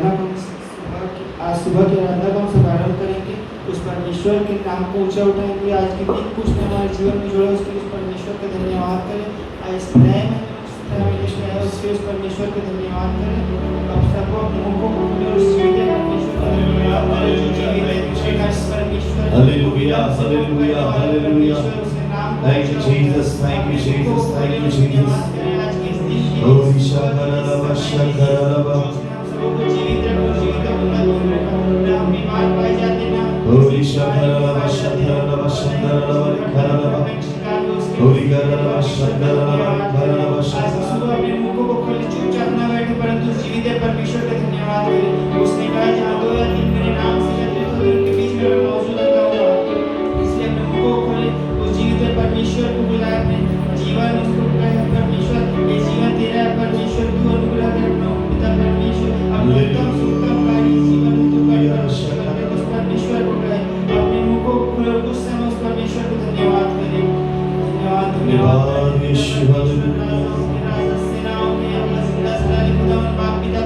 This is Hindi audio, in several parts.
आराधना को आज सुबह की आराधना का हम शुभारंभ करेंगे। उस परमेश्वर के नाम को ऊंचा उठाएंगे। आज के दिन कुछ ने हमारे जीवन में जोड़ा, उसके उस परमेश्वर का धन्यवाद करें। आज इस नए महीने है उसके उस परमेश्वर का धन्यवाद करें। अब सबको अपने मुंह को खोले और सीधे परमेश्वर का धन्यवाद करें जो जीवित है। परमेश्वर hallelujah hallelujah hallelujah. Thank you Jesus, thank you Jesus, thank you Jesus. Oh shakaraba shakaraba. Holy shakaraba shakaraba shakaraba karaba. Holy karaba shakaraba karaba shakaraba. अपने मुखों को खोले, चुपचाप ना बैठे परंतु जीवित है परमेश्वर का धन्यवाद करें। उसने कहा जहाँ दो या तीन मेरे नाम से कहते हो उनके बीच में मैं मौजूद रहूंगा। इसलिए अपने मुखों को खोले, वो जीवित है परमेश्वर को बुलाए, अपने जीवन उसको बुलाए। परमेश्वर ये जीवन तेरा है, परमेश्वर तू अनुग्रह कर अपना पिता परमेश्वर अपने उत्तम सुखम कार्य जीवन में तू कर उस परमेश्वर को बुलाए। अपने मुखों को खोले और कुछ समय उस परमेश्वर को धन्यवाद करें। धन्यवाद यीशु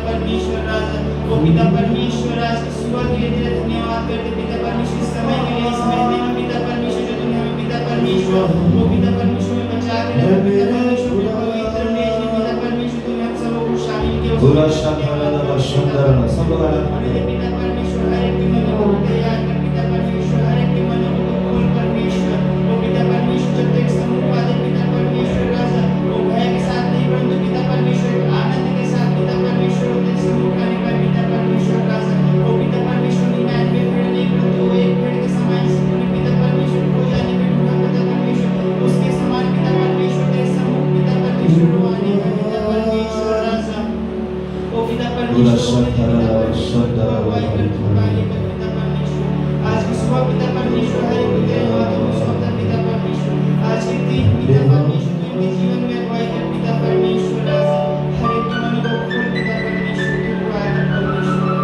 परमेश्वर राजा, वो पिता परमेश्वर आज की सुबह धीरे-धीरे धन्यवाद करते पिता परमेश्वर इस समय के लिए, इस महीने में पिता परमेश्वर जो तूने हमें पिता परमेश्वर वो पिता परमेश्वर में बचा के रखा, पिता परमेश्वर में पवित्र भेजने पिता परमेश्वर तूने हम सब को शामिल किया। पूरा शाखाला शंकरना सब लगा पिता परमेश्वर हर एक के मन को तैयार कर, पिता परमेश्वर हर एक के मन को खोल परमेश्वर, वो पिता परमेश्वर जब तक समूह वादे पिता परमेश्वर राजा वो भय के साथ नहीं परंतु पिता परमेश्वर आनंद के साथ पिता परमेश्वर होते समूह करने पर पिता परमेश्वर राजा वो पिता परमेश्वर ने मैच में भेड़ नहीं परंतु वो एक भेड़ के समान जिन्होंने पिता परमेश्वर को जाने में ढूंढा पिता परमेश्वर उसके समान पिता परमेश्वर तेरे समूह पिता परमेश्वर को आने का पिता परमेश्वर राजा वो पिता परमेश्वर आज की सुबह पिता परमेश्वर हर एक तेरे हाथों में सौंपता पिता परमेश्वर आज के दिन पिता परमेश्वर के जीवन में अगुवाई कर पिता परमेश्वर राजा हर एक के मन को खोल पिता परमेश्वर तू आया परमेश्वर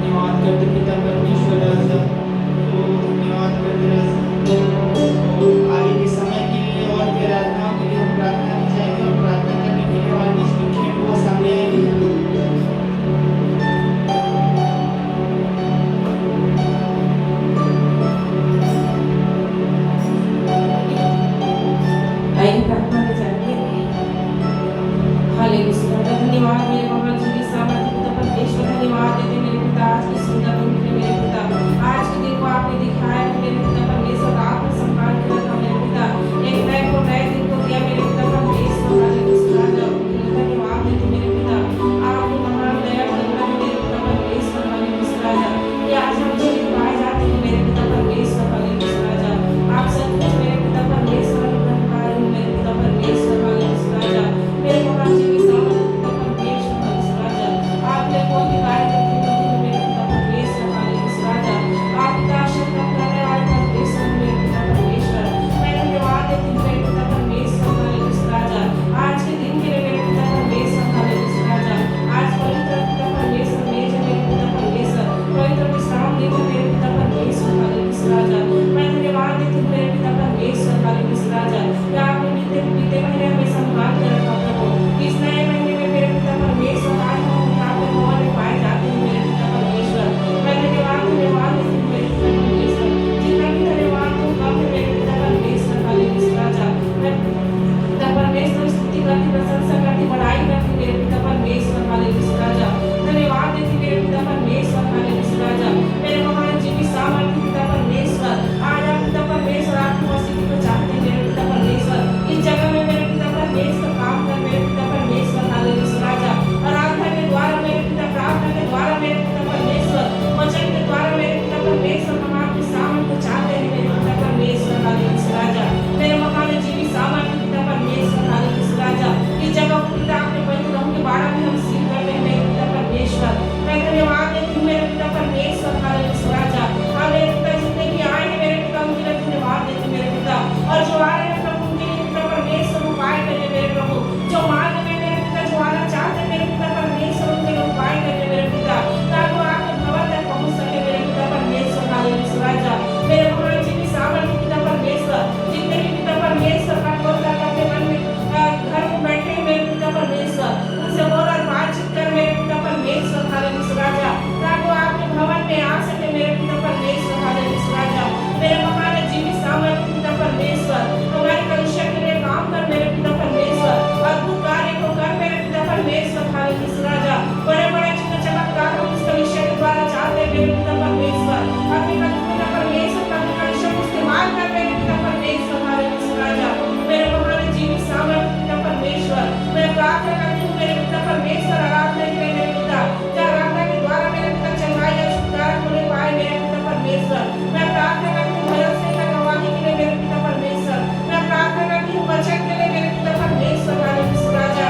धन्यवाद करते पिता परमेश्वर राजा धन्यवाद करते राजा आगे के समय के लिए और फिर आत्माओं के लिए हम प्रार्थना की जाएगी और प्रार्थना करने के लिए हमारे बीच में खेल वो सामने आएगी। हालेलुया राजा। बड़े-बड़े चिन्ह चमत्कार हम इस कलीसिया के द्वारा चाहते हैं मेरे पिता परमेश्वर। अपने पिता परमेश्वर का कलीसिया को इस्तेमाल कर मेरे पिता परमेश्वर हालेलुया राजा। मेरे महान जीवित सामर्थ्य पिता परमेश्वर, मैं प्रार्थना करती हूँ मेरे पिता परमेश्वर आराधना के लिए मेरे पिता, जो आराधना के द्वारा मेरे पिता चंगाई और छुटकारा होने पाए मेरे पिता परमेश्वर। मैं प्रार्थना करती हूँ भजन संहिता गवाही के लिए मेरे पिता परमेश्वर। मैं प्रार्थना करती हूँ वचन के लिए मेरे पिता परमेश्वर हालेलुया राजा।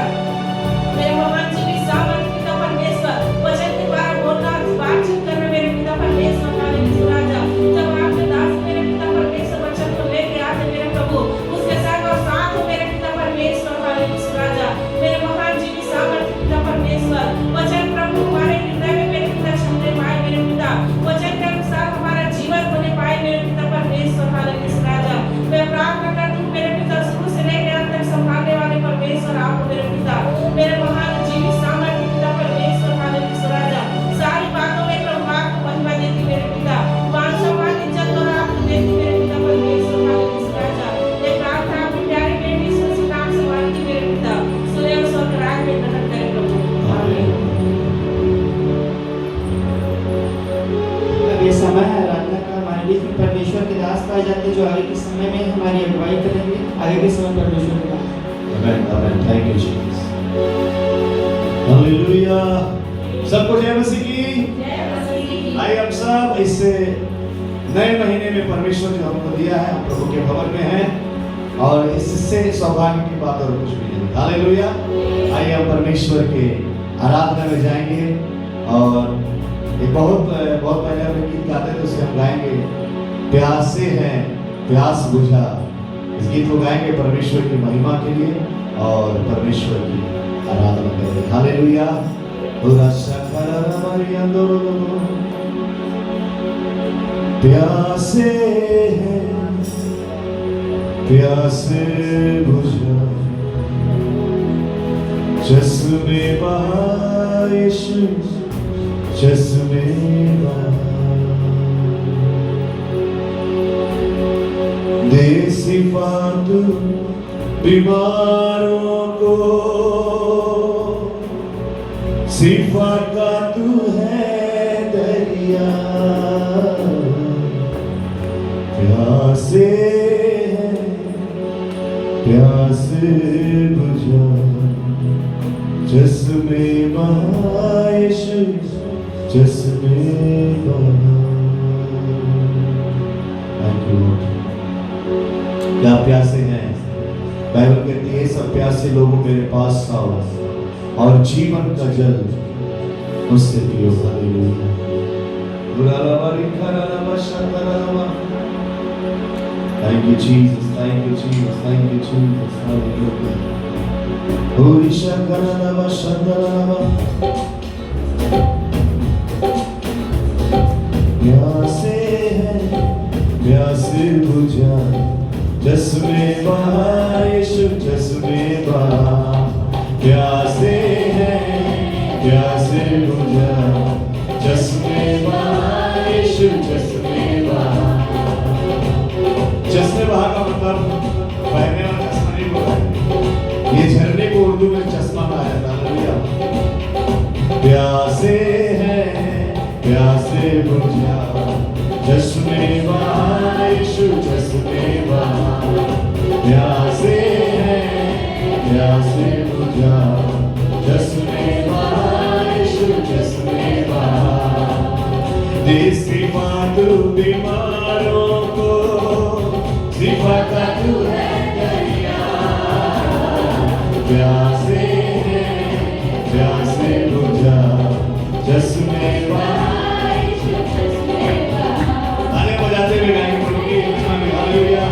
मेरे महान जीवित सामर्थ्य पिता परमेश्वर, वचन के द्वारा बोलना बातचीत करना मेरे पिता परमेश्वर हालेलुया राजा। जब आपके दास मेरे पिता परमेश्वर वचन को लेके आते मेरे प्रभु, उसके संग और साथ हो मेरे पिता परमेश्वर हालेलुया राजा। मेरे महान जीवित सामर्थ्य पिता परमेश्वर, वचन प्रभु हमारे हृदय में मेरे पिता छूने पाए मेरे पिता, वचन के अनुसार हमारा जीवन होने पाए मेरे पिता परमेश्वर हालेलुया राजा। मैं प्रार्थना करती हूँ मेरे पिता शुरू से लेकर अंत तक संभालने वाले परमेश्वर आप हो मेरे पिता, मेरे महान जीवित सामर्थ्य पिता परमेश्वर हालेलुया राजा। सारी बातों में प्रभु आपको महिमा देती मेरे पिता, मान सम्मान इज्जत और आपको देती मेरे पिता परमेश्वर हालेलुया राजा। मैं प्रार्थना आपकी प्यारी बेटी यीशु के नाम से मांगती मेरे पिता, सुने और स्वर्ग राज में प्रकट करे प्रभु आमीन। अब ये समय है आराधना का। हमारे बीच में परमेश्वर के दास पाए जाते हैं जो आगे के समय में हमारी अगुवाई करेंगे। आगे के समय परमेश्वर के दास। Amen, amen. Thank you, Jesus. Hallelujah. सबको जय मसीह की। आइए हम सब इस नए महीने में परमेश्वर जो हमको दिया है, हम प्रभु के भवन में हैं और इससे सौभाग्य की बात और कुछ भी नहीं। हालेलुया। आइए हम परमेश्वर के आराधना में जाएंगे और एक बहुत पहले हम गीत गाते थे, उसे हम गाएंगे, प्यासे हैं प्यास बुझा। इस गीत को गाएंगे परमेश्वर की महिमा के लिए और परमेश्वर की आराधना करेंगे। हालेलुया। प्यासे हैं प्यासे बुझा, चश्मे बहा यीशु चश्मे बहा, दे शिफा तू बीमारों को, शिफा का तू है दरिया। प्यासे हैं प्यास बुझा, चश्मे बहा यीशु चश्मे बहा। Thank you Lord। क्या प्यासे हैं? बाइबल कहती है सब प्यासे लोगों मेरे पास आओ और जीवन का जल उससे पियो। Hallelujah. Thank you Jesus, thank you Jesus, thank you Jesus, hallelujah। Horisha karalava shandarava, प्यासे हैं प्यासे बुझा, चश्मे बहा यीशु चश्मे बहा। प्यासे हैं प्यासे बुझा, चश्मे बहा यीशु चश्मे बहा। चश्मे बहा का मतलब पहनने वाला चश्मा नहीं बोला, ये झरने को उर्दू में चश्मा कहा जाता है। प्यासे हैं प्यासे बुझा, चश्मे बहा यीशु चश्मे बहा। प्यासे हैं प्यासे बुझा, चश्मे बहा यीशु चश्मे बहा। दे शिफा तू बीमारों को, शिफा का तू है दरिया। प्यासे हैं प्यासे बुझा, चश्मे बहा। ताले बजाते हुए गाएंगे प्रभु की महिमा में। हालेलुया।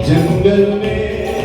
जंगल में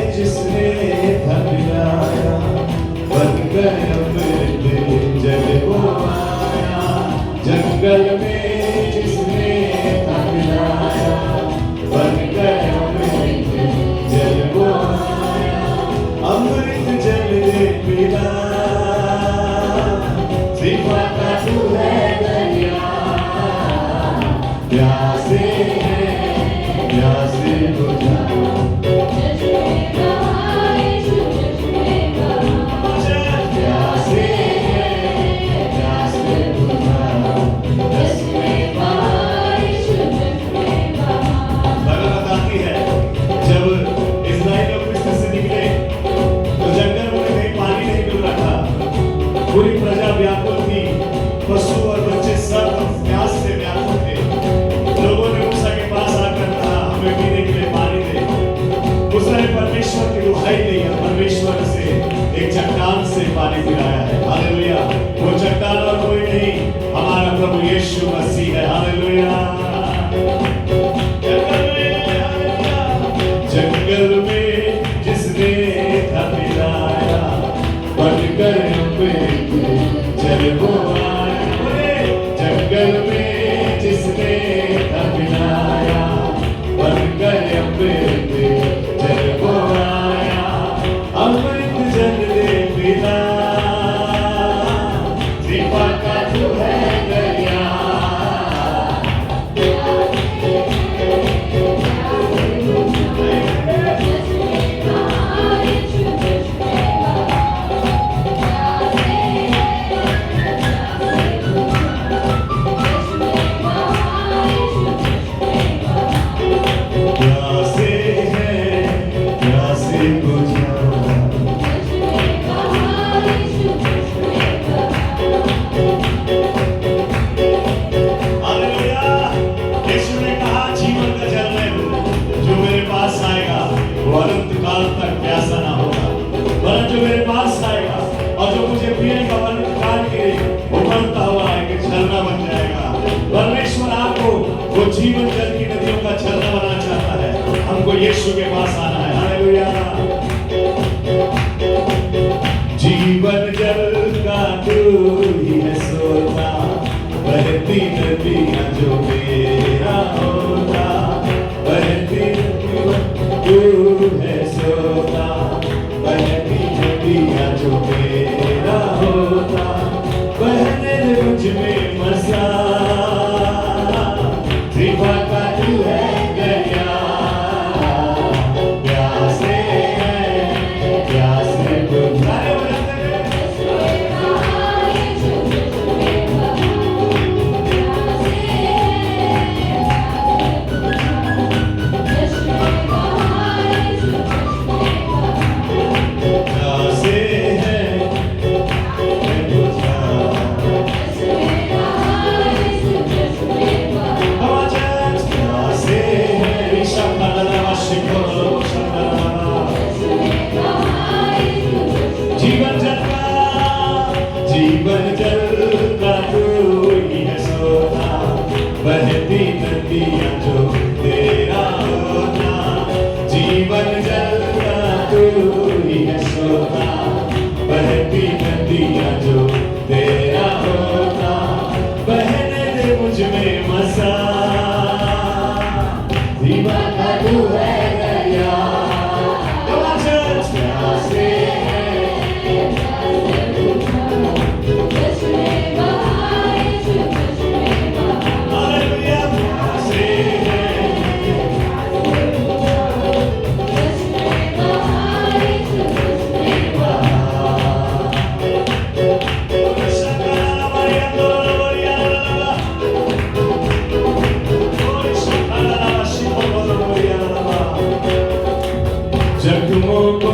जख्मों को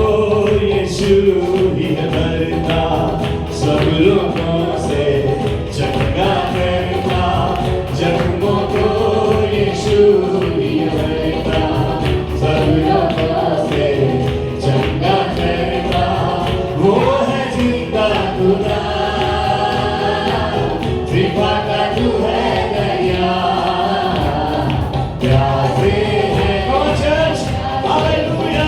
यीशु ही भरता, सब लोगों से चंगा करता। जख्मों को यीशु ही भरता, सब लोगों से चंगा करता। वो है जिंदा खुदा, कृपा का तू है दरिया, प्यासे है ओ चर्च, हालेलुया।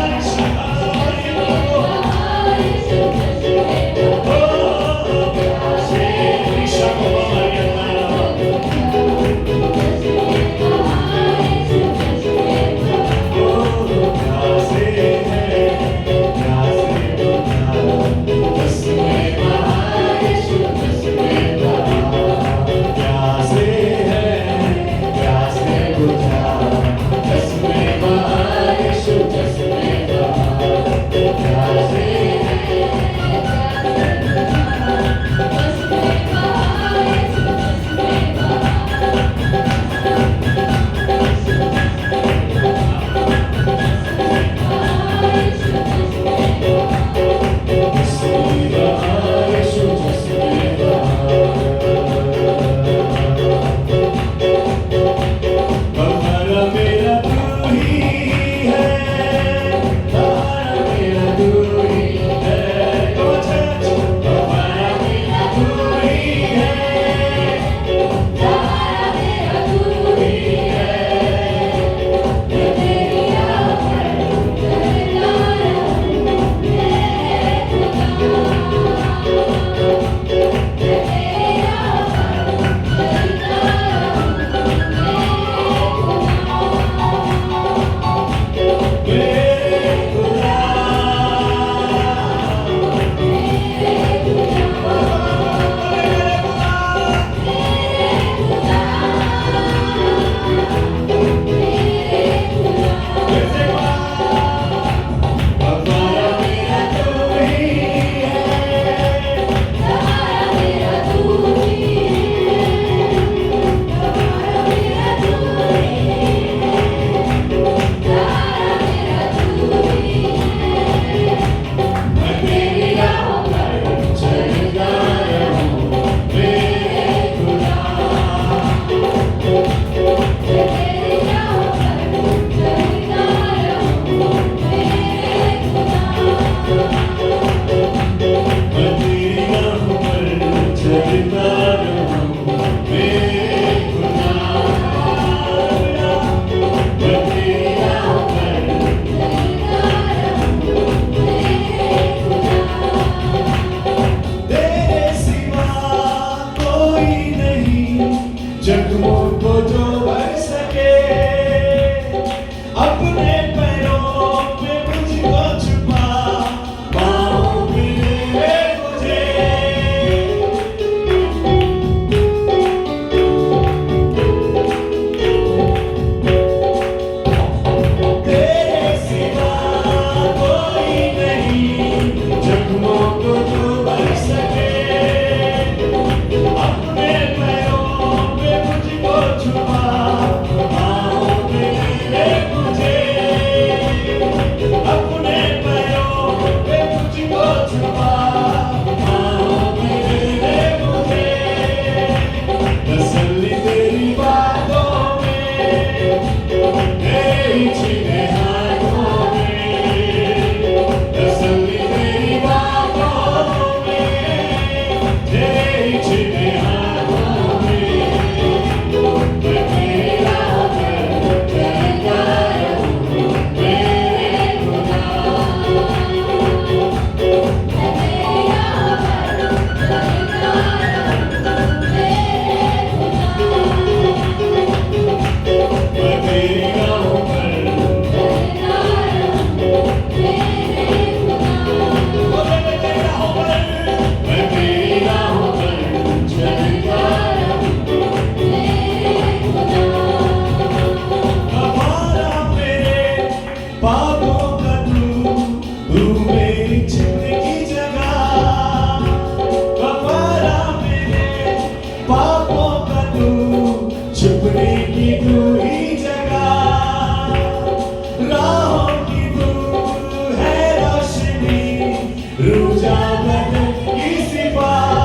रूजा बदन की सिफात।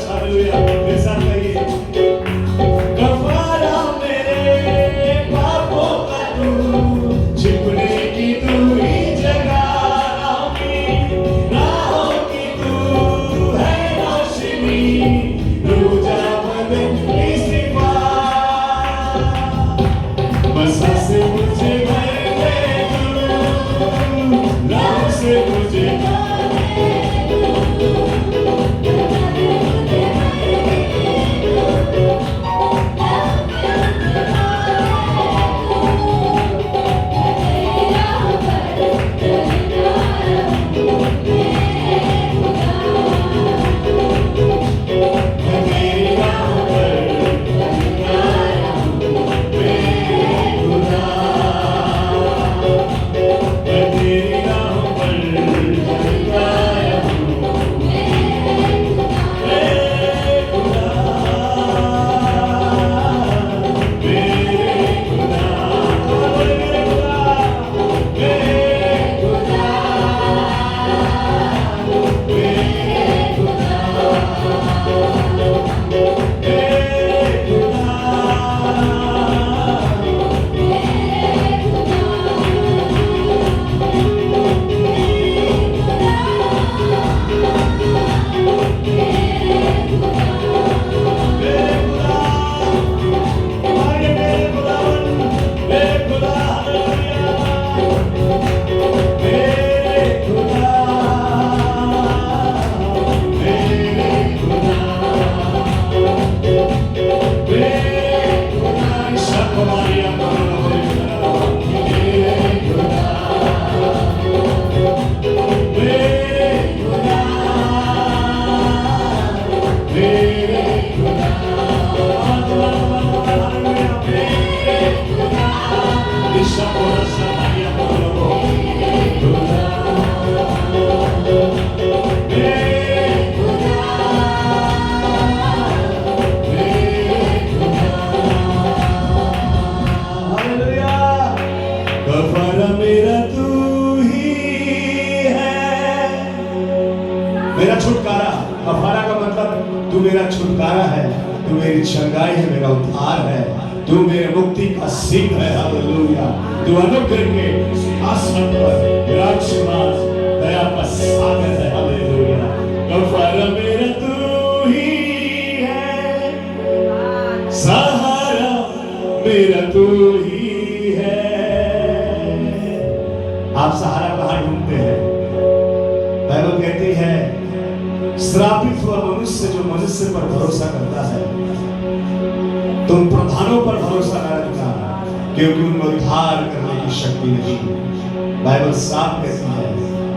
हालेलुया, मेरे साथ कहिए, कफारा मेरे पापों का तू, छिपने की तू ही जगह, राहों की तू है रोशनी, रूजा बदन की सिफात। बसा से मुझे भर दे तू, राह से मुझे कफारा मेरा तू ही है, मेरा छुटकारा। कफारा का मतलब तू मेरा छुटकारा है, तू मेरी छंगाई है, मेरा उद्धार है, तू मेरे मुक्ति का सिंह है। हालेलुया, तू अनुग्रह के सिंहासन पर विराजमान दया का सागर है। हालेलुया, कफारा मेरा तू ही है, सहारा मेरा तू ही है। आप सहारा कहाँ ढूंढते हैं? बाइबल कहती है, श्रापित हुआ मनुष्य जो मनुष्य पर भरोसा करता है। तुम प्रधानों पर भरोसा न रखना, क्योंकि उनमें उद्धार करने की शक्ति नहीं। बाइबल साफ कहती है,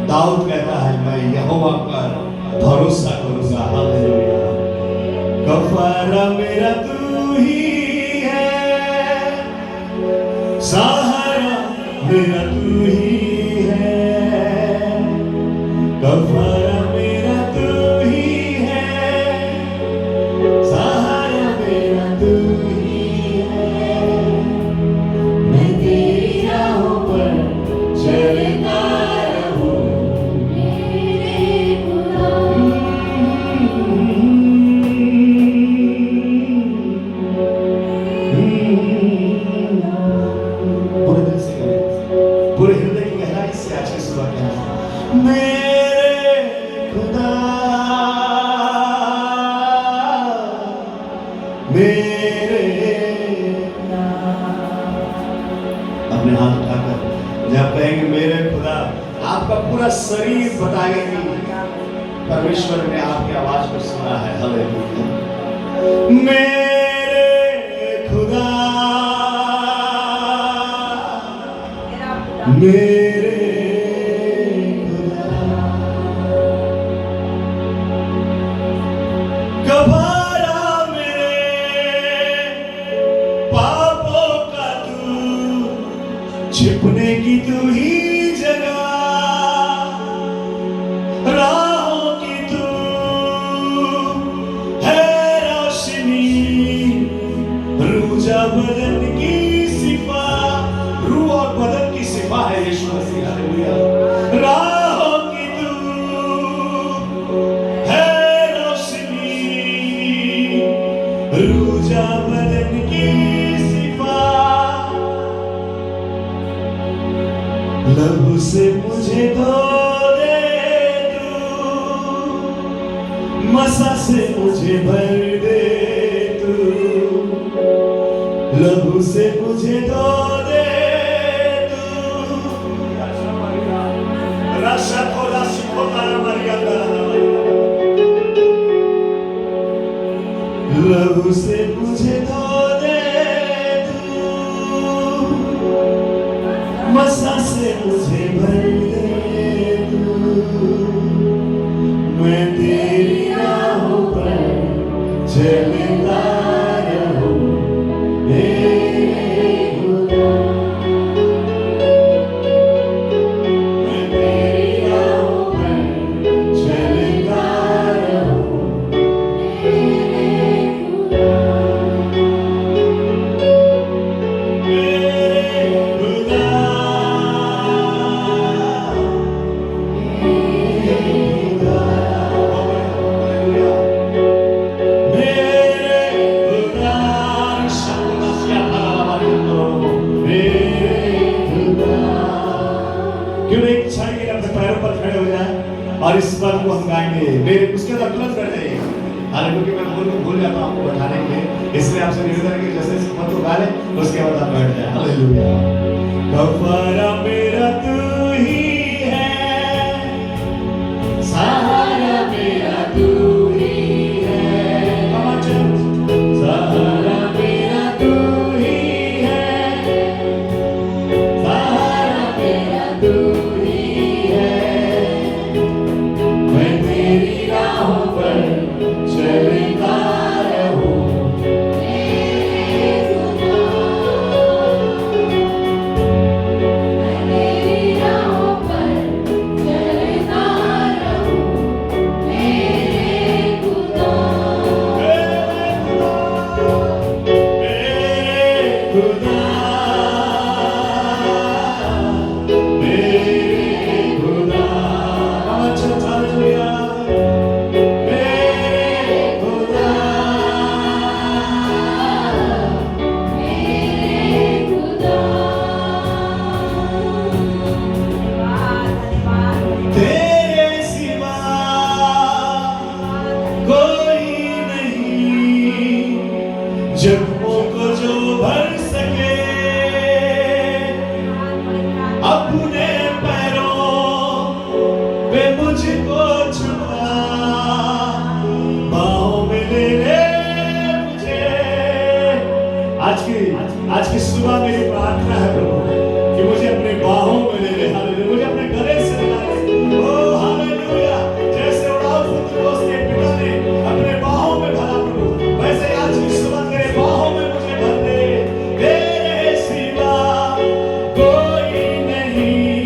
दाऊद कहता है, मैं यहोवा पर भरोसा करूंगा। हालेलुया, कफारा मेरा तू ही है, सहारा मेरा तू ही है, कफारा मेरा तू ही है, सहारा मेरा तू ही है। मैं तेरी राहों पर चलता रहूं, मेरे खुदा। पूरे दिल से करें, पूरे हृदय की गहराई से आज की सुबह करें, मेरे खुदा, मेरे खुदा। अपने हाथ उठाकर जब कहेंगे मेरे खुदा, आपका पूरा शरीर बताएगा कि परमेश्वर ने आपकी आवाज को सुना है। हालेलुया, मेरे खुदा, मेरे खुदा, कफारा मेरे पापों का तू, छिपने की तू ही जगह, राहों की तू है रोशनी, रूजा बदन की सिफा। रूह और बदन की सिफा सिवा है यीशु मसीह। हालेलुया। राहों की तू है रोशनी, रूजा बदन की सिफा, लहू से मुझे धो दे तू, मसा से मुझे भर दे तू, लहू से मुझे धो दे तू। राशा को राशि को तारा मरिया तारा, लहू से मुझे धो दे तू, मसा से मुझे भर दे तू। मैं तेरी राहों पर चलता रहूं मेरे खुदा, मैं तेरी राहों पर चलता रहूं मेरे खुदा, मेरे खुदा, क्यों नहीं एक क्षण के लिए अपने पैरों पर खड़े हो जाए और इस बात को हम गाएंगे। मेरे उसके अंदर तुरंत बैठ जाइए। हालांकि मैं भूल जाता हूँ आपको बैठाने के लिए, इसलिए आपसे निवेदन है कि जैसे मत को गा ले उसके बाद आप बैठ जाए। हालेलुया। कफारा मेरा तू ही है, सहारा मेरा तू ही है, सहारा मेरा तू ही है, सहारा मेरा तू ही है। मैं तेरी राहों पर चलता रहूं मेरे खुदा, मैं तेरी राहों पर चलता रहूं मेरे खुदा, मेरे खुदा, मेरे खुदा। अच्छा हालेलुया। मेरे खुदा, मेरे खुदा। तेरे सिवा कोई नहीं जख्मों को जो भर सके, अपने पैरों पे मुझको छुपा, बाहों में ले ले मुझे। आज की सुबह मेरी प्रार्थना है प्रभु कि मुझे अपने बाहों में ले ले। हालेलुया। मुझे अपने गले से लगा ले। ओ हालेलुया। जैसे उड़ाऊ पुत्रोस के पिता ने अपने बाहों में भरा प्रभु, वैसे आज की सुबह तेरे बाहों में मुझे भर दे। तेरे सिवा कोई नहीं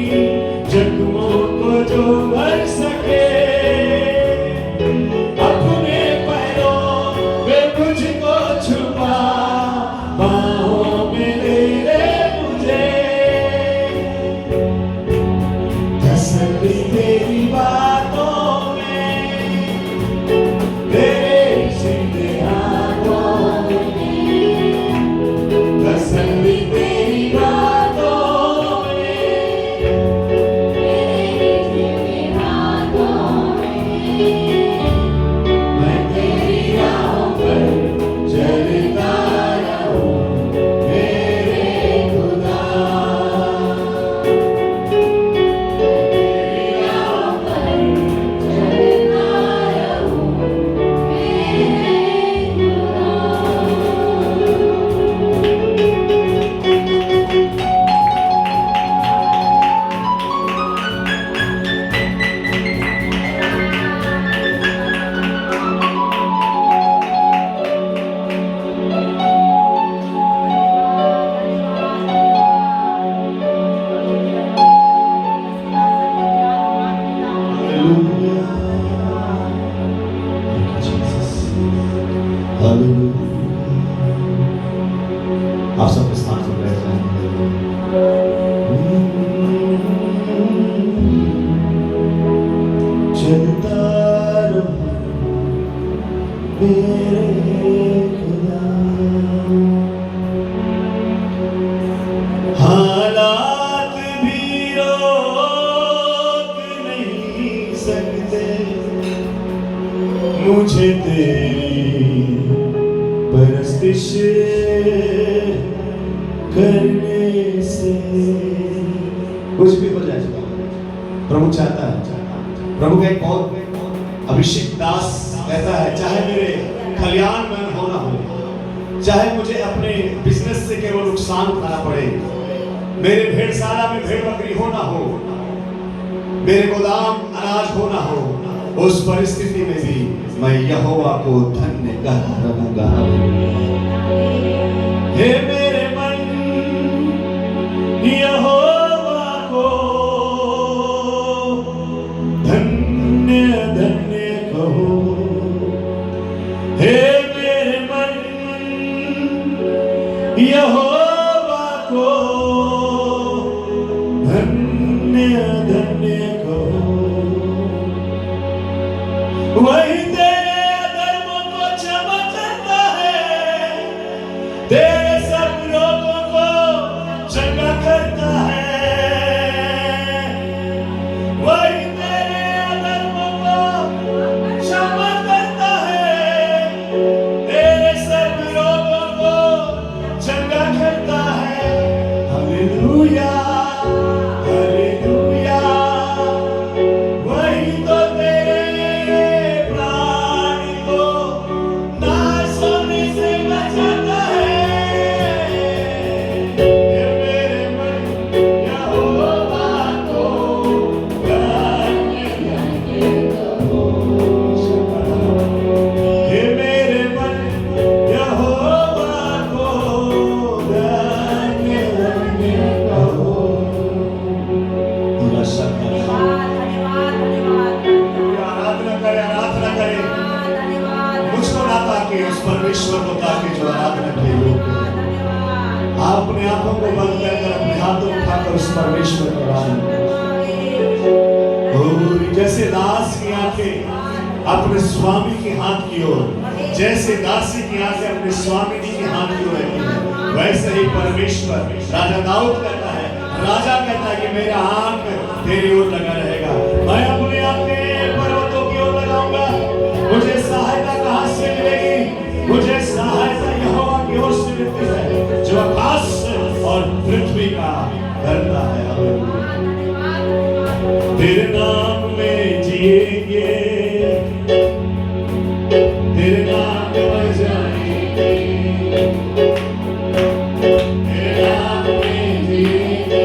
मुझे तेरी परस्तिश करने से। कुछ भी हो जाए प्रभु चाहता है। प्रभु का एक बहुत अभिषेक दास कहता है, चाहे मेरे खलियान में होना हो, चाहे मुझे अपने बिजनेस से केवल नुकसान उठाना पड़े, मेरे भेड़शाला में भेड़ बकरी होना हो, मेरे गोदाम अनाज होना हो, उस परिस्थिति में भी मैं यहोवा को धन्य कहूंगा। हे मेरे मन यहोवा को धन्य धन्य कहो। हे मेरे मन यहोवा को धन्य धन्य कहो। वही तेरे अधर्मों को क्षमा करता है, तेरे सब रोगों को चंगा करता है। वही तेरे अधर्मों को क्षमा करता है, तेरे सब रोगों को चंगा करता है। Hallelujah hallelujah. वही तो तेरे प्राणी को नाश होने से बचाता है। हे मेरे मन यहोवा को धन्य धन्य कहो। हे मेरे मन यहोवा को धन्य धन्य कहो। पूरा शब्द आराधना करे, आराधना करे। मुझको ना ताके, उस परमेश्वर को ताके जो आराधना के लोग हैं। आप अपने आंखों को बंद कर अपने हाथों उठाकर उस परमेश्वर को आराधना करें। जैसे दास की आंखें अपने स्वामी के हाथ की ओर, जैसे दासी की आंखें अपने स्वामी जी के हाथ की ओर रहती है, वैसे ही परमेश्वर राजा दाऊद कहता है, राजा कहता है कि मेरा आंख तेरी ओर लगा रहेगा। मैं अपनी आंखें पर्वतों की ओर लगाऊंगा। मुझे सहायता कहां से मिलेगी? मुझे सहायता यहोवा की ओर से मिलती है, जो आकाश और पृथ्वी का करता है। तेरे नाम में जिएंगे, तेरे नाम में मर जाएंगे, तेरे नाम में जिएंगे,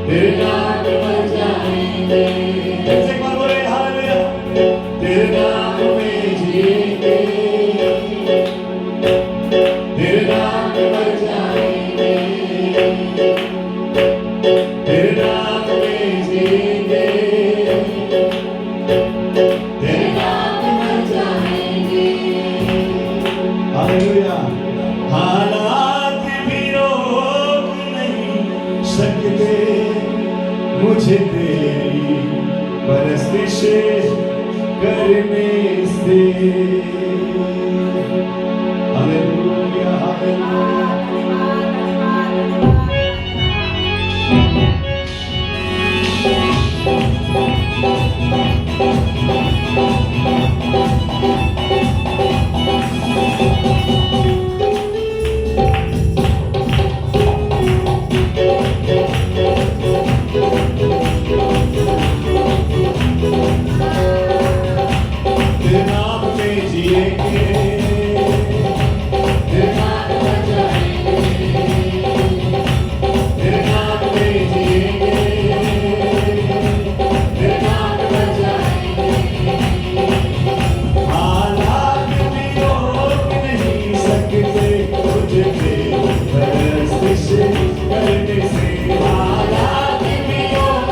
तेरे नाम में मर जाएंगे। एक बार बोले हालेलुया। तेरे नाम में जिएंगे, तेरे नाम में मर जाएंगे, तेरे नाम में जिएंगे, तेरे नाम में मर जाएंगे। हालेलुया। हालात भी रोक नहीं सकते मुझे तेरी परस्तिश करने से। Hallelujah hallelujah. तेरे नाम में जिएंगे, तेरे नाम में जाएंगे, तेरे नाम में जिएंगे, तेरे नाम में जाएंगे। हालात भी रोक नहीं सकते मुझे तेरी परस्तिश करने से। हालात भी रोक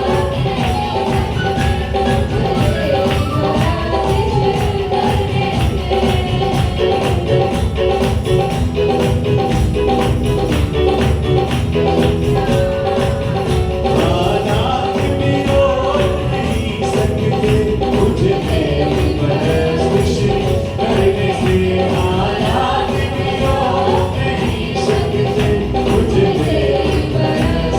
हालात भी रोक नहीं सकते मुझे तेरी परस्तिश करने से। हालात भी रोक नहीं सकते मुझे तेरी परस्तिश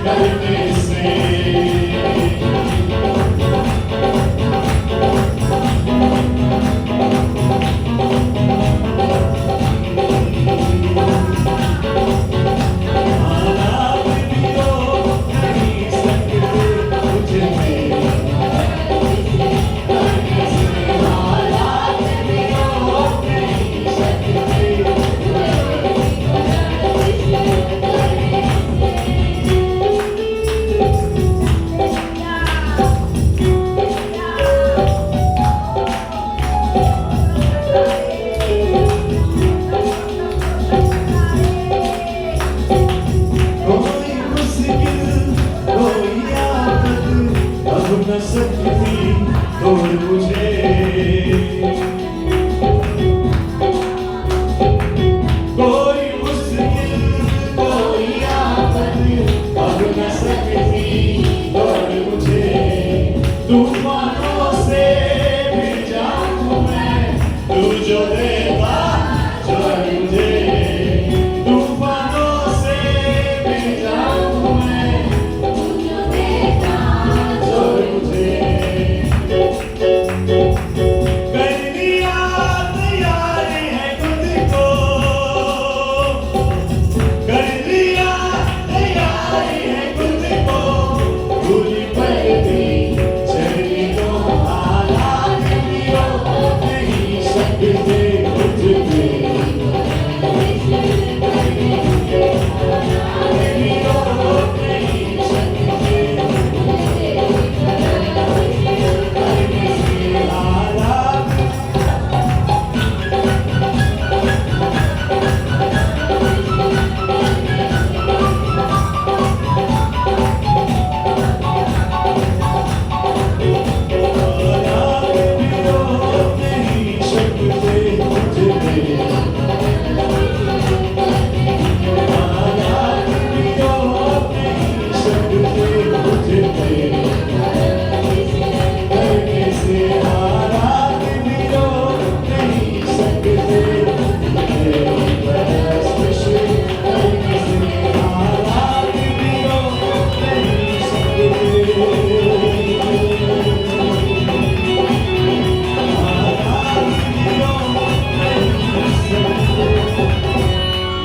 करने से तूफानों से भी जाऊं मैं, तू जो देता चल मुझे। तूफानों से भी जाऊं मैं, तू जो देता चल मुझे। कर लिया तैयारी है खुद को, कर लिया तैयारी है खुद को, भूली पड़ती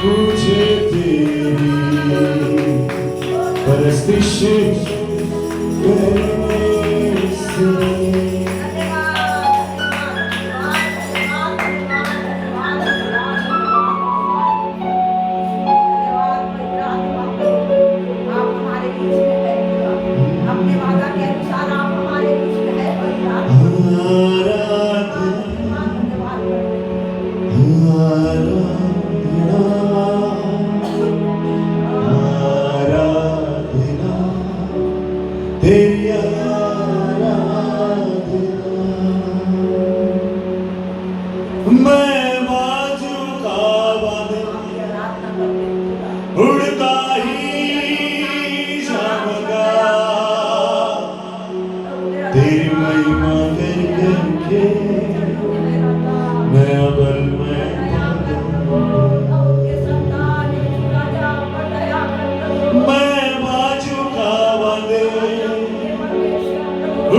मुझे तेरी परस्तिश करने से तेरी आराधना। मैं बाजू का बादल उड़ता ही जाऊंगा, तेरी महिमा कर करके मैं अबल में मैं बाजू का बादल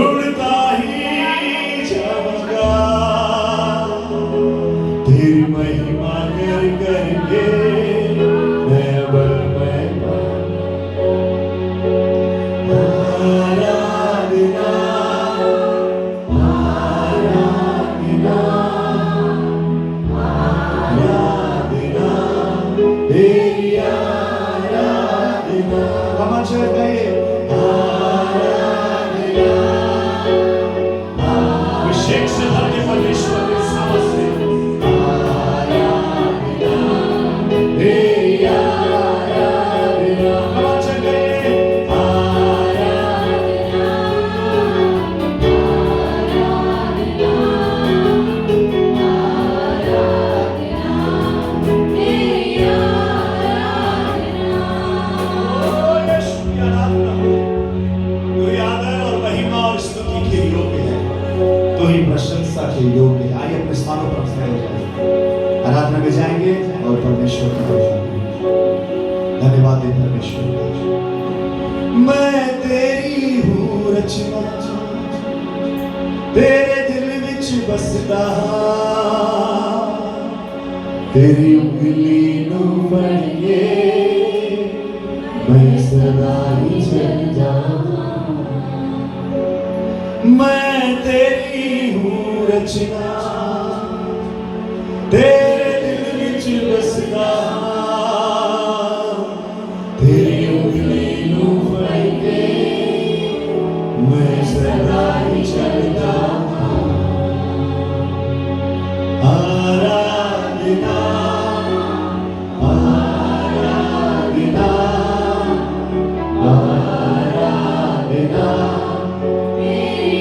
उड़ता ही जाऊंगा, तेरी महिमा कर करके मैं अबल में आराधना आराधना आराधना तेरी आराधना। कमां चढ़ गए अभिषेक से भरने परमेश्वर के सामर्थ से तेरी आराधना। कमां चढ़ गए प्रशंसा के योग्य है। आइए अपने स्थानों पर खड़े हो जाएं, आराधना में जाएंगे और परमेश्वर का धन्यवाद दें परमेश्वर का। मैं तेरी हूँ रचना, तेरे दिल विच बसदा, तेरी उंगली नू फड़ के मैं सदा ही चल जाऊं। मैं तेरी हूँ रचना, तेरे दिल विच बसदा, तेरी उंगली नू फड़ के मैं सदा ही चल जाऊं। आराधना आराधना आराधना तेरी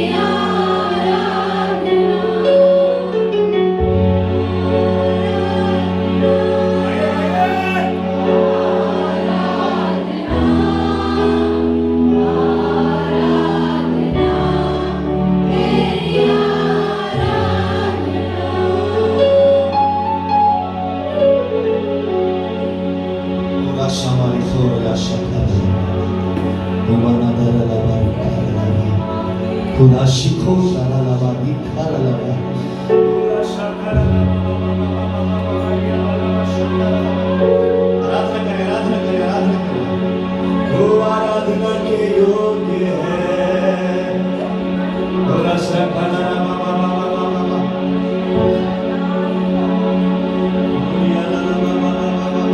Ora shamari khora shakara, umana dara lava ikara lava, ora shikho dara lava ikara lava, ora shakara lava. आराधना करें, आराधना करें। वो आराधना के योग्य है। ora shakara lava lava lava lava, ora lava lava lava lava.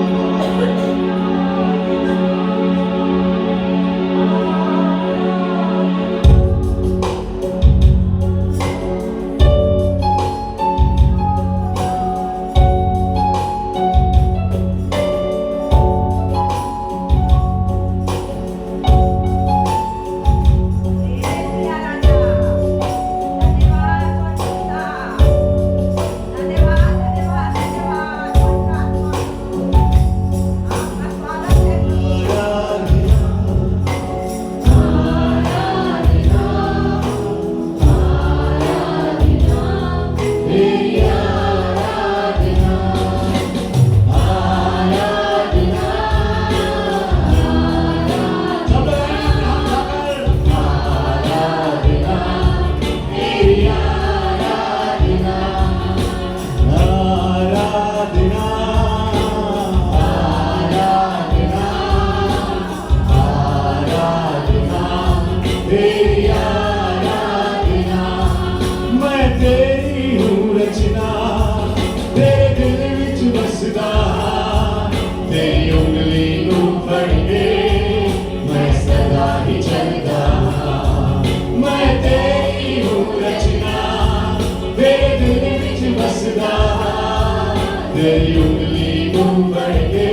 तेरी उंगली मुंह बढ़ के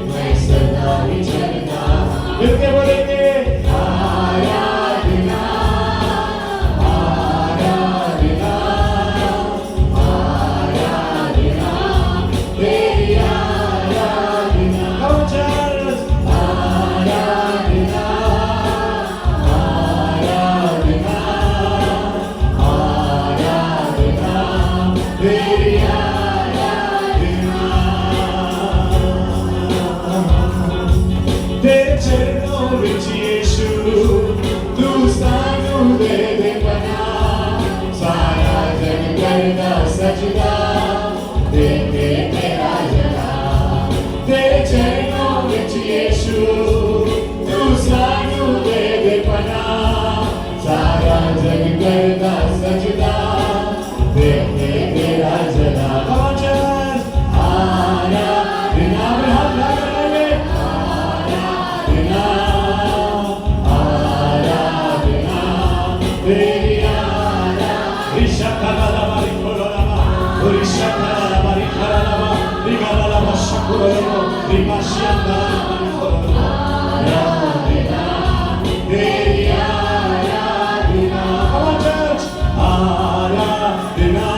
मैं सदा ही चलता। मिलके बोलेंगे आराधना आराधना आराधना तेरी आराधना। Come on, church. आराधना आराधना आराधना तेरी तेरे चरणों विच यीशु तू सानू दे दे पनाह, सारा जग करदा सजदा दे के तेरा जना। तेरे चरणों विच यीशु तू सानू दे दे पनाह, सारा जग करदा सजदा दे के तेरा जना। आराधना में हाथ लगा लेंगे। आराधना तेरी आराधना। रिशकलाला रिकोलाला रिशकलाला रिखलाला रिगालाला शकुरोलो रिमाशियाला रिकोलाला। आराधना तेरी आराधना। Come on, church. आराधना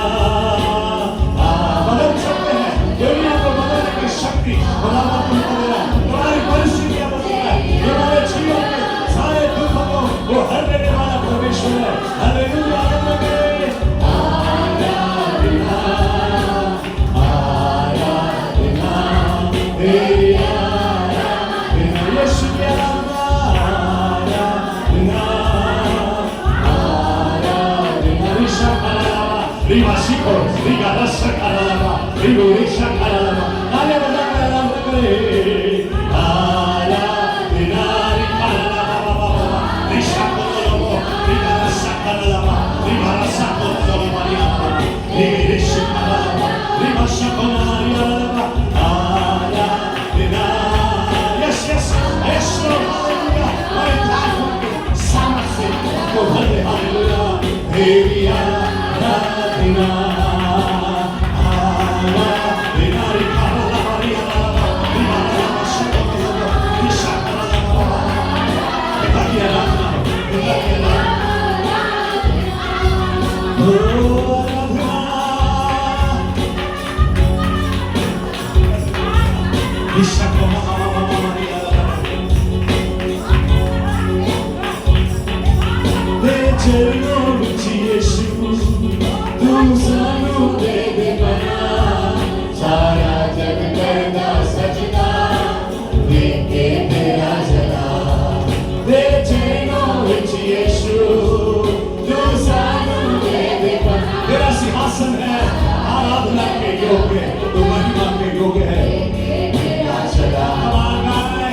बदल सकते हैं दुनिया को बदलने की शक्ति खुदावंद तुमको दे रहा है। तुम्हारी परिस्थितियां बदल रहा है, तुम्हारे जीवन के सारे दुखों को वो हर देने वाला परमेश्वर है। हालेलुया आराधना आराधना तेरी आराधना शकारामा नाले बजा कर आराम करे आराधना रिकारामा रिशाकोलोमो रिकारा शकारामा रिकारा शकारामा रिशाकोलोमो रिकारा शकारामा आराधना yes yes yes Lord hallelujah मैं ताकू सामर्थ से को भले हालेलुया तेरी आराधना सारा जग करदा सजदा देख के तेरा जला दे चरणों विच यीशु तू सानू दे दे पना तेरा सिंहासन है आराधना के योग्य तो महिमा के योग्य है तेरा जला आराधना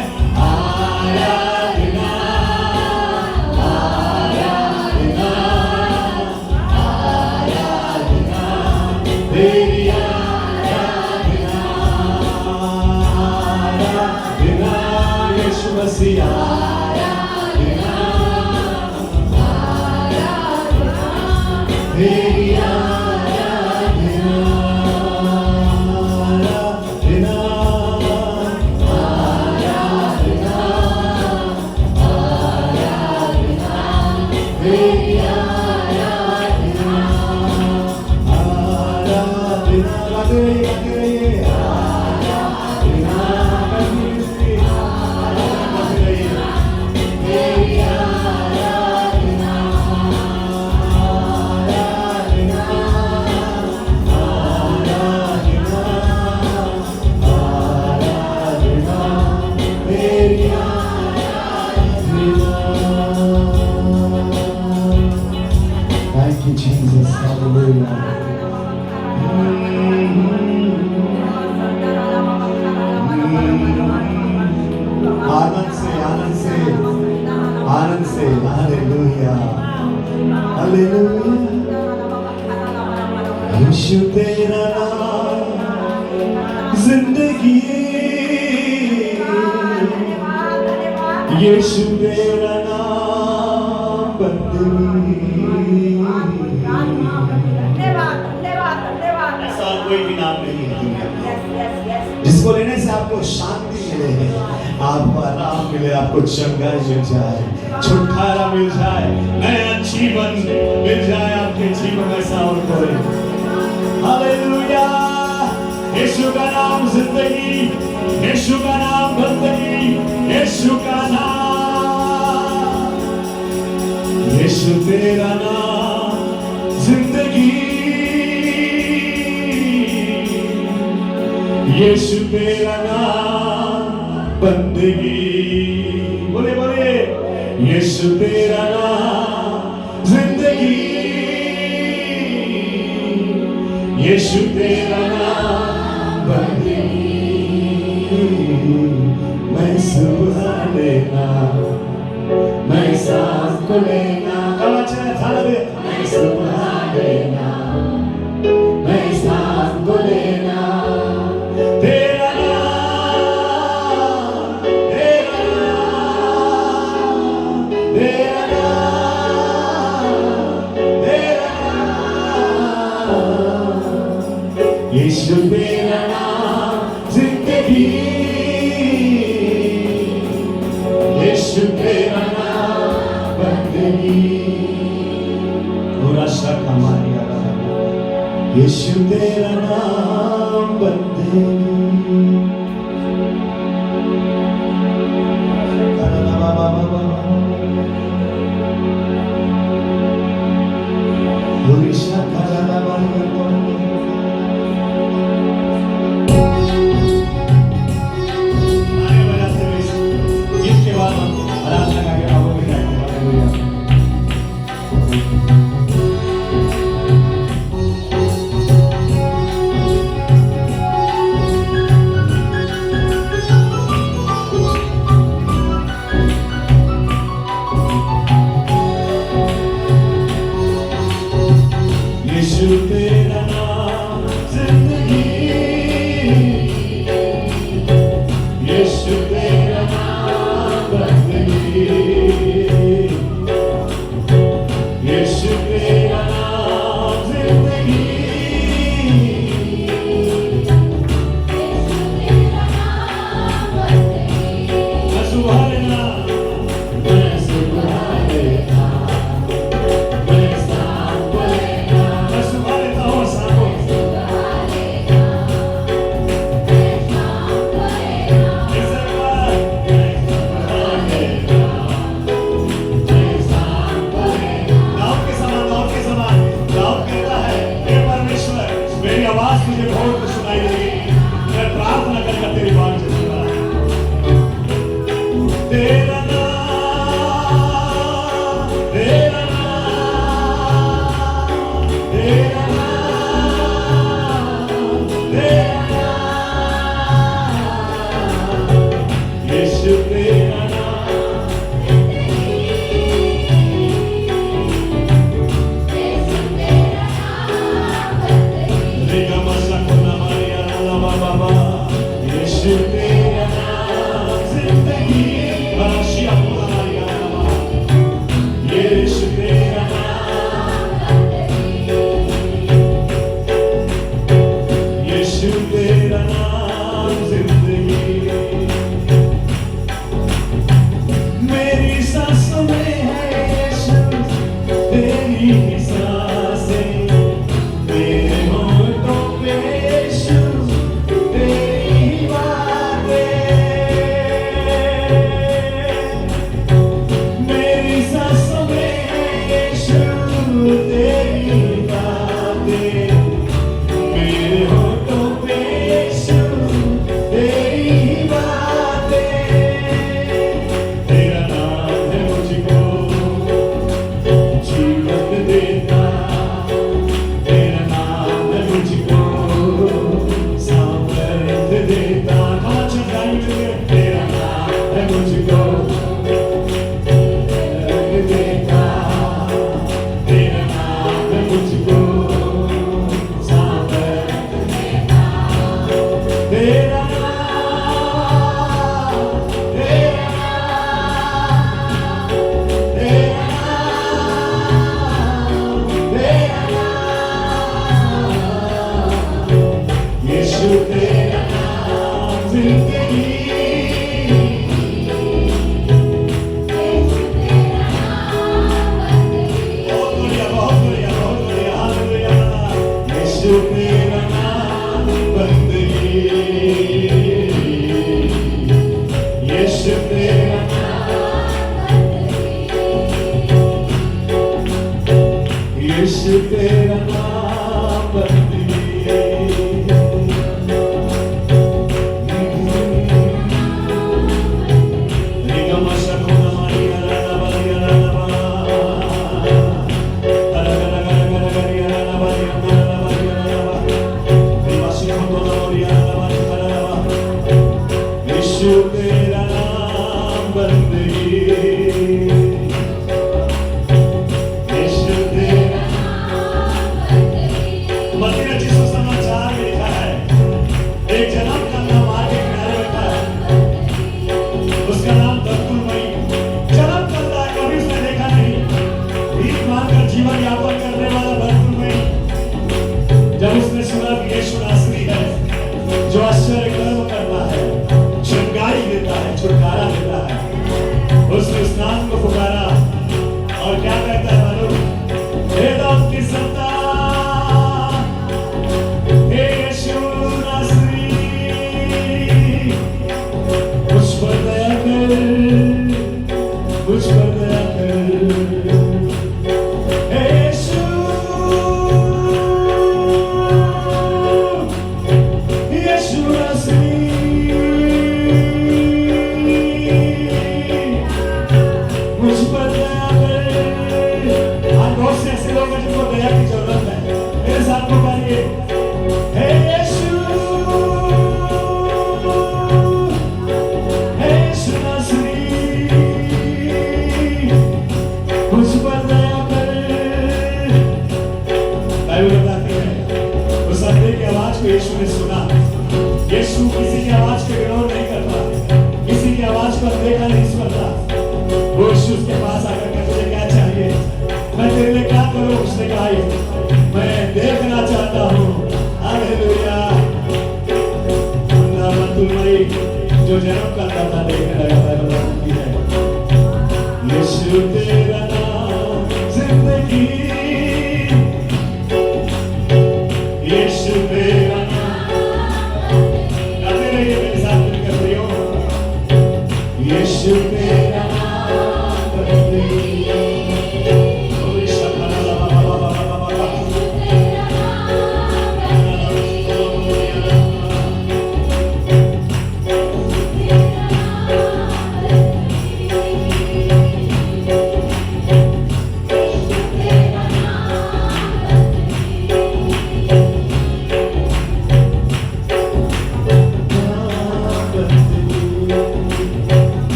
आराधना आराधना आराधना तेरी यीशु मसीह तेरी आराधना आराधना आराधना आराधना तेरी आराधना आराधना गाते रहिए आराधना गाते रहिए तेरी आराधना Thank you, Jesus. Hallelujah. आनंद से आनंद से आनंद से हालेलुया हालेलुया यीशु तेरा नाम जिंदगी यीशु तेरा नाम बंदगी ऐसा कोई भी नाम नहीं है दुनिया में जिसको लेने से आपको शांति मिले आपको आराम मिले आपको चंगाई मिल जाए छुटकारा मिल जाए नया जीवन मिल जाए आपके जीवन में ऐसा और कोई हालेलुया यीशु का नाम जिंदगी यीशु का नाम बंदगी यीशु का नाम यीशु तेरा नाम जिंदगी यीशु तेरा नाम बंदगी बोले बोले यीशु तेरा नाम जिंदगी यीशु तेरा नाम बंदगी मैं सुबह लेना मैं सांस को लेना कल अच्छा था मैं सुबह लेना मैं सांस को लेना तेरा नाम तेरा नाम तेरा नाम तेरा नाम यीशु तेरा नाम जिंदगी यीशु तेरा नाम बंदगी पूरा शक हमारी यीशु तेरा नाम बंदगी यीशु तेरा नाम जिंदगी आशिया पुराया यीशु तेरा नाम यीशु तेरा नाम जिंदगी मेरी सांसों में है यीशु तेरी ही सांसें मेरे होठों पे यीशु तेरी ही बातें मेरी सांसों में है यीशु तेरी ही बातें मेरे होठों पे यीशु तेरी ही बातें तेरा नाम है मुझको जीवन देता तेरा नाम है मुझको सामर्थ्य देता कहाँ चढ़ाएंगे तेरा नाम है मुझको सामर्थ्य देता तेरा नाम है मुझको सामर्थ्य देता तेरा नाम तेरा यीशु तेरा नाम जिंदगी बहुत बढ़िया हालेलुया यीशु तेरा नाम बंदगी यीशु तेरा यीशु तेरा नाम बंदगी निगम शकुन मारिया राना बारिया राना बा अलग अलग अलग अलग राना बारिया राना बारिया राना बा निवासी को तो मारिया राना बारिया राना बा यीशु तेरा नाम बंदगी यीशु तेरा मदीना जिस समाचार में लिखा है एक जनाब का नाम आगे किनारे बैठा है उसका नाम दत्तुलमई जनाब करता है कभी उसने देखा नहीं भीख मांगकर जीवन यापन करने वाला दत्तुलमई जब उसने सुना कि यीशु नासरी है जो आश्चर्य कर्म करता है चंगाई देता है छुटकारा देता है उसने उस नाम को पुकारा और क्या कहता है मालूम हे दाऊद की संतान हे यीशु नासरी मुझ पर दया कर मुझ पर दया कर हे यीशु यीशु नासरी मुझ पर दया कर आज बहुत से ऐसे लोग हैं जिनको दया की जरूरत है मेरे साथ पुकारिए हे यीशु नासरी मुझ पर दया कर बाइबल बताती है उस अंधे की आवाज को यीशु ने सुना यीशु किसी की आवाज का विरोध नहीं करता किसी की आवाज को अनदेखा नहीं सुनता वो यीशु उसके पास आकर के तुझे क्या चाहिए मैं तेरे लिए क्या करूं उसने कहा मैं देखना चाहता हूं हालेलुया दत्तुलमई जो जन्म करता था देखने लगा था बताती है यीशु तेरा नाम जिंदगी यीशु तेरा नाम गाते रहिए मेरे साथ मिलकर प्रियो यीशु तेरा नाम बंदगी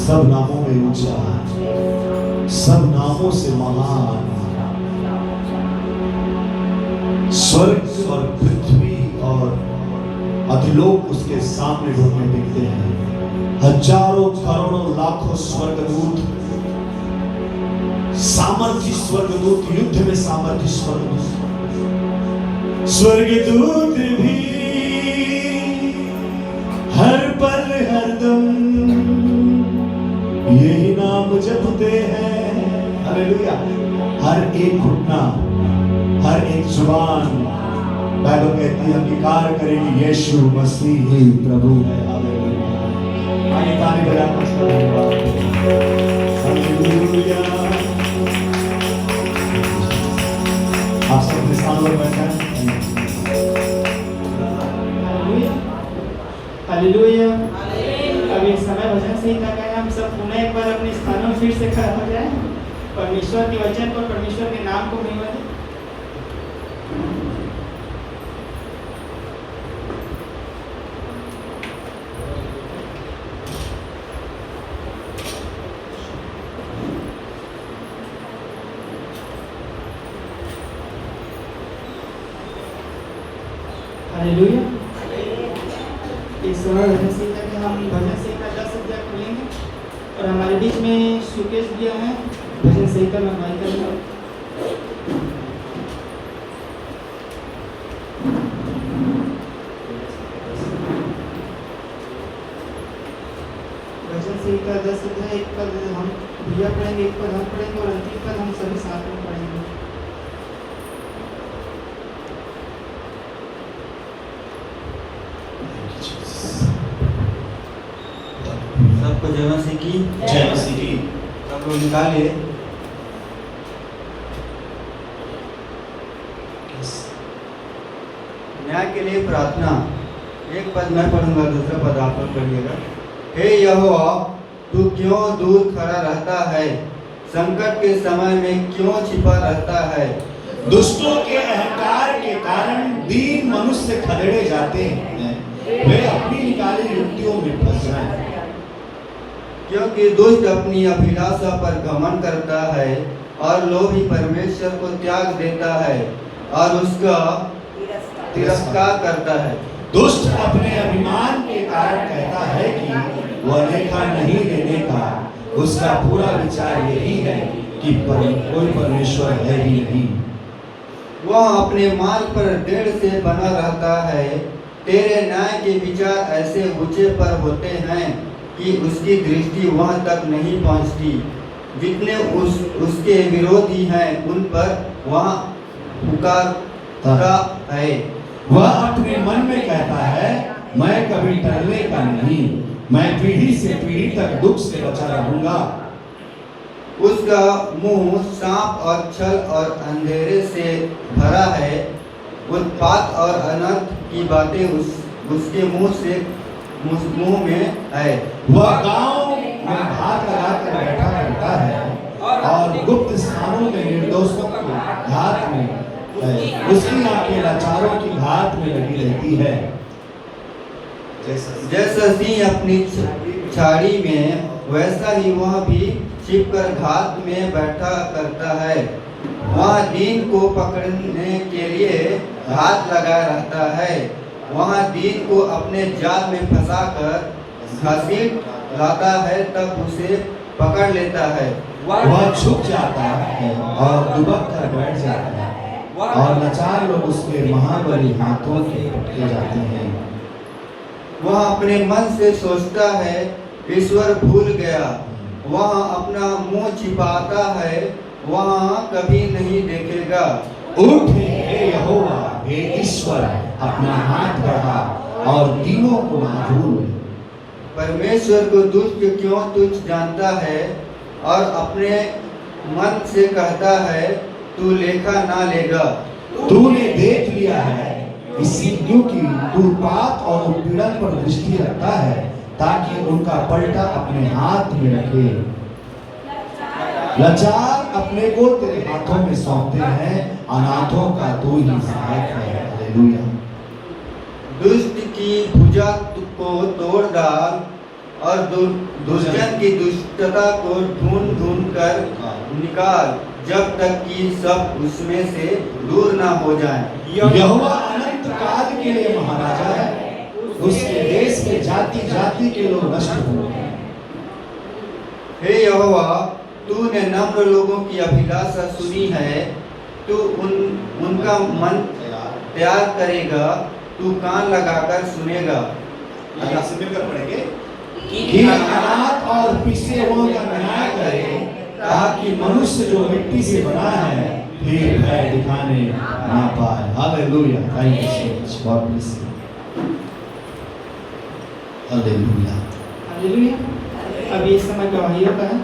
सब नामों में ऊंचा, सब नामों से महान। स्वर्ग और पृथ्वी और अधोलोक उसके सामने घुटने टेकते हैं। हजारों करोड़ों लाखों स्वर्गदूत, सामर्थ्य स्वर्गदूत, युद्ध में सामर्थ्य स्वर्गदूत भी हर पल हर दम यही नाम जपते हैं। हालेलुया। हर एक घुटना, हर एक जुबान बाइबल कहती है अंगीकार करेगी यीशु मसीह ही प्रभु है। हालेलुया। आइए ताली बजाकर उसका धन्यवाद। हालेलुया। आप सब अपने स्थान पर बैठे हालेलुया। अब ये समय भजन संहिता का है। हम सब पुनः एक बार अपने स्थानों में फिर से खड़ा हो जाए, परमेश्वर के वचन को, परमेश्वर के नाम को महिमा दें। हालेलुया। इस समय भजन संहिता के हम भजन संहिता 10 अध्याय खोलेंगे और हमारे बीच में सुकेश दिया है भजन संहिता में हमारी करेंगे। भजन संहिता 10 अध्याय 1 पद हम भैया पढ़ेंगे, 1 पद हम पढ़ेंगे और अंतिम पद हम सभी साथ में पढ़ेंगे। सबको जय मसीह की। जय मसीह की। सब लोग निकालिए। न्याय के लिए प्रार्थना। एक पद मैं पढ़ूंगा, दूसरा पद आप लोग पढ़िएगा। हे यहोवा, तू क्यों दूर खड़ा रहता है? संकट के समय में क्यों छिपा रहता है? दुष्टों के अहंकार के कारण दीन मनुष्य खदेड़े जाते हैं, वे अपनी निकाली युक्तियों में फंस जाएं। क्योंकि दुष्ट अपनी अभिलाषा पर घमंड करता है और लोभी परमेश्वर को त्याग देता है और उसका तिरस्कार करता है। दुष्ट अपने अभिमान के कारण कहता है कि वह लेखा नहीं देने का, उसका पूरा विचार यही है कि कोई परमेश्वर है ही नहीं। वह अपने माल पर दृढ़ से बना रहता है। तेरे न्याय के विचार ऐसे ऊंचे पर होते हैं कि उसकी दृष्टि वहां तक नहीं पहुंचती। जितने उसके विरोधी हैं उन पर वह पुकारता है। वह अपने मन में कहता है, मैं कभी टलने का नहीं, मैं पीढ़ी से पीढ़ी तक दुख से बचा रहूंगा। उसका मुंह सांप और छल और अंधेरे से भरा है। उत्पात और अनर्थ की बातें उसके मुंह में है। वह गांव में घात लगाकर बैठा रहता है और गुप्त स्थानों में निर्दोषों के घात में है। उसकी आंखें लाचारों की घात में लगी रहती है। जैसा सिंह अपनी छाड़ी में, वैसा ही वह भी छिपकर घात में बैठा करता है। वह दीन को पकड़ने के लिए हाथ लगा रहता है। वह दीन को अपने जाल में फंसाकर घसीट लाता है, तब उसे पकड़ लेता है। वह छुप जाता है और दुबक कर बैठ जाता है और लाचार लोग उसके महाबली हाथों के पकड़े जाते हैं। वह अपने मन से सोचता है, ईश्वर भूल गया। वह अपना मुंह छिपाता है, वह कभी नहीं देखेगा। उठ हे यहोवा, हे ईश्वर, अपना हाथ बढ़ा और दीनों को ना भूल। परमेश्वर को दुष्ट क्यों तुच्छ जानता है और अपने मन से कहता है, तू लेखा ना लेगा। तूने देख लिया है इसी क्योंकि तू पाप और उत्पीड़न पर दृष्टि रखता है, ताकि उनका पलटा अपने हाथ में रखे। लाचार अपने को तेरे हाथों में सौंपते हैं, अनाथों का तू ही सहायक है। हालेलुया। दुष्ट की भुजा को तोड़ डाल, और दुष्टजन की दुष्टता को ढूंढ ढूंढ कर निकाल, जब तक कि सब उसमें से दूर ना हो जाएं। यहोवा अनंत काल के लिए महाराजा है, उसके देश में जाति जाति के लोग नष्ट होंगे। हे यहोवा, तूने नम्र लोगों की अभिलाषा सुनी है, तू उनका मन तैयार करेगा, तू कान लगाकर सुनेगा। अल्लाह से मिलकर पढ़ेंगे कि अनाथ और पिसे हुओं का न्याय करे, ताकि मनुष्य जो मिट्टी से बना है फिर भय दिखाने ना पाए। Hallelujah, thank you so much, God bless you. Hallelujah. Hallelujah. अब ये समय गवाहियों का है।